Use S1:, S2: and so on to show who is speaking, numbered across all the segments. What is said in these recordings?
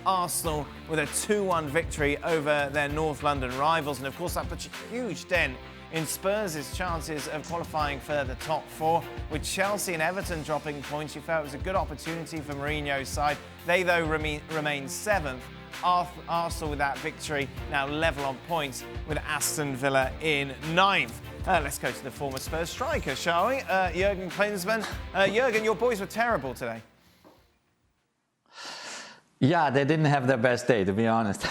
S1: Arsenal with a 2-1 victory over their North London rivals. And of course, that puts a huge dent in Spurs' chances of qualifying for the top four. With Chelsea and Everton dropping points, you felt it was a good opportunity for Mourinho's side. They, though, remain seventh. Arsenal, with that victory, now level on points with Aston Villa in ninth. Let's go to the former Spurs striker, shall we? Jurgen Klinsmann. Jurgen, your boys were terrible today.
S2: Yeah, they didn't have their best day, to be honest.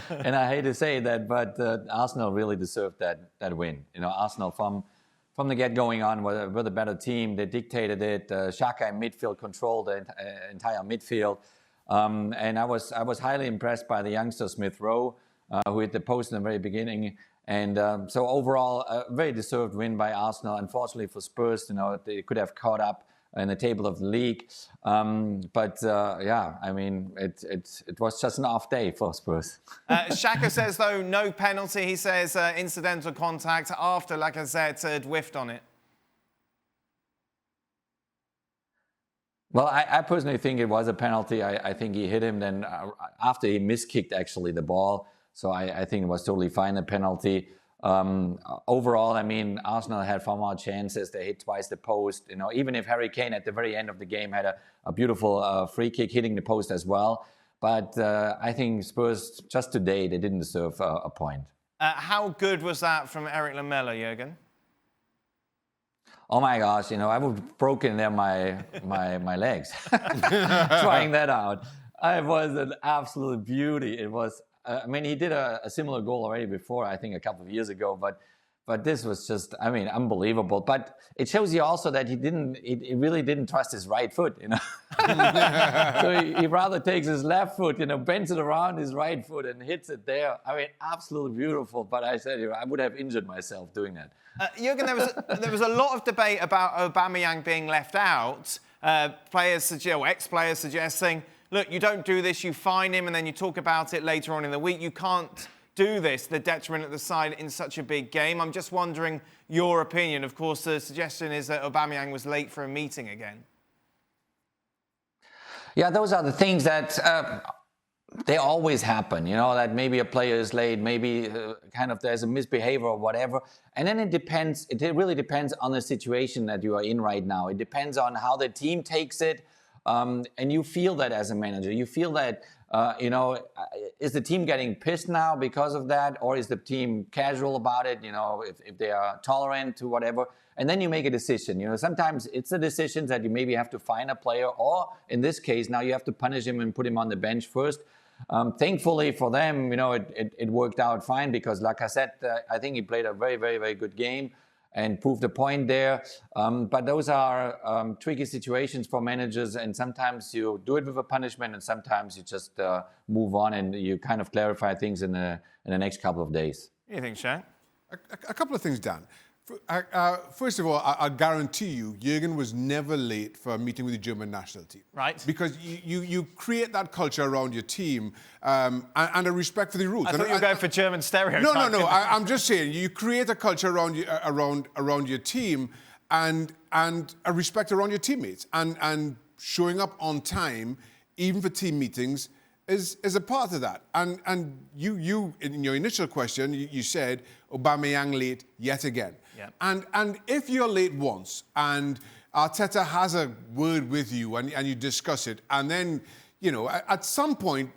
S2: And I hate to say that, but Arsenal really deserved that win. You know, Arsenal from the get going on were the better team. They dictated it. Shaka in midfield controlled the entire midfield. And I was highly impressed by the youngster Smith Rowe, who hit the post in the very beginning. And so overall, a very deserved win by Arsenal. Unfortunately for Spurs, you know, they could have caught up in the table of the league. Yeah, I mean, it was just an off day for Spurs.
S1: Shaka says, though, no penalty. He says incidental contact after Lacazette had whiffed on it.
S2: Well, I personally think it was a penalty. I think he hit him then after he miskicked actually the ball. So I think it was totally fine, a penalty. Overall, I mean, Arsenal had far more chances. They hit twice the post. You know, even if Harry Kane at the very end of the game had a beautiful free kick hitting the post as well. But I think Spurs, just today, they didn't deserve a point.
S1: How good was that from Eric Lamela, Jurgen?
S2: Oh my gosh, you know, I would have broken there my legs trying that out. It was an absolute beauty. It was, I mean, he did a similar goal already before, I think a couple of years ago, but this was just, I mean, unbelievable. But it shows you also that he really didn't trust his right foot, you know. So he rather takes his left foot, you know, bends it around his right foot and hits it there. I mean, absolutely beautiful. But I said, you know, I would have injured myself doing that.
S1: Jurgen, there was a lot of debate about Aubameyang being left out. Ex-players suggesting, look, you don't do this, you fine him, and then you talk about it later on in the week. You can't do this, the detriment of the side in such a big game. I'm just wondering your opinion. Of course, the suggestion is that Aubameyang was late for a meeting again.
S2: Yeah, those are the things that they always happen, you know, that maybe a player is late, maybe kind of there's a misbehavior or whatever. And then it depends, it really depends on the situation that you are in right now. It depends on how the team takes it. And you feel that as a manager. You feel that, you know, is the team getting pissed now because of that? Or is the team casual about it, you know, if they are tolerant to whatever? And then you make a decision. You know, sometimes it's the decisions that you maybe have to fine a player, or in this case, now you have to punish him and put him on the bench first. Thankfully for them, you know, it worked out fine because Lacazette, I think he played a very, very, very good game and proved a point there. But those are tricky situations for managers, and sometimes you do it with a punishment, and sometimes you just move on and you kind of clarify things in the next couple of days.
S1: What do you think, Shaq?
S3: A couple of things, Dan. First of all, I guarantee you, Jurgen was never late for a meeting with the German national team.
S1: Right.
S3: Because you create that culture around your team and a respect for the rules.
S1: I thought you were going for German stereotypes.
S3: No. I'm just saying, you create a culture around your team and a respect around your teammates. And showing up on time, even for team meetings, is a part of that. And you in your initial question, you said Aubameyang late yet again.
S1: Yeah.
S3: And if you're late once and Arteta has a word with you and you discuss it, and then, you know, at some point,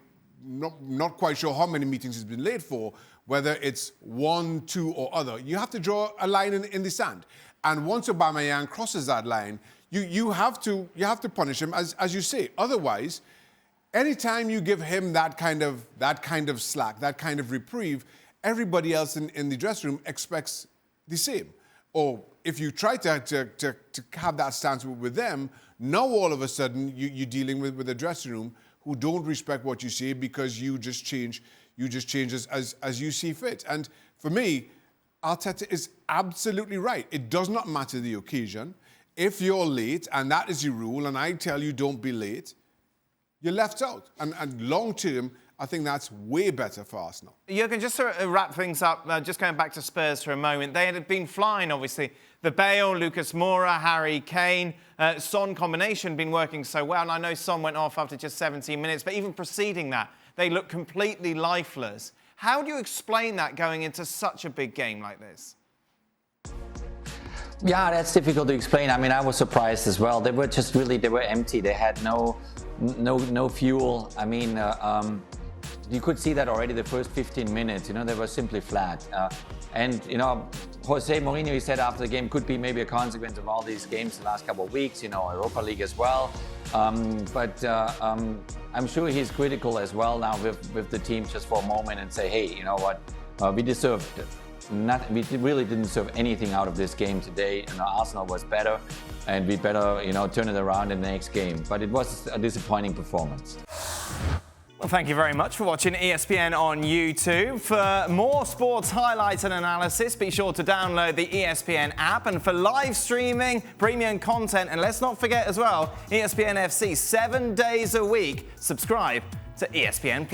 S3: not quite sure how many meetings he's been late for, whether it's 1, 2 or other, you have to draw a line in the sand. And once Aubameyang crosses that line, you have to punish him, as you say. Otherwise, anytime you give him that kind of slack, that kind of reprieve, everybody else in the dressing room expects the same. Or if you try to have that stance with them, now all of a sudden you're dealing with a dressing room who don't respect what you say because you just change as you see fit. And for me, Arteta is absolutely right. It does not matter the occasion. If you're late and that is your rule, and I tell you don't be late, you're left out. And long term, I think that's way better for Arsenal.
S1: Jurgen, just to wrap things up, just going back to Spurs for a moment, they had been flying, obviously, The Bale, Lucas Moura, Harry Kane, Son combination been working so well. And I know Son went off after just 17 minutes, but even preceding that, they look completely lifeless. How do you explain that going into such a big game like this?
S2: Yeah, that's difficult to explain. I mean, I was surprised as well. They were just really, they were empty. They had no fuel. I mean, you could see that already the first 15 minutes. You know, they were simply flat. And, you know, Jose Mourinho, he said after the game, could be maybe a consequence of all these games the last couple of weeks, you know, Europa League as well. But I'm sure he's critical as well now with the team just for a moment and say, hey, you know what, we deserved it. We really didn't deserve anything out of this game today. And Arsenal was better, and we better, you know, turn it around in the next game. But it was a disappointing performance.
S1: Well, thank you very much for watching ESPN on YouTube. For more sports highlights and analysis, be sure to download the ESPN app. And for live streaming, premium content, and let's not forget as well, ESPN FC 7 days a week. Subscribe to ESPN+.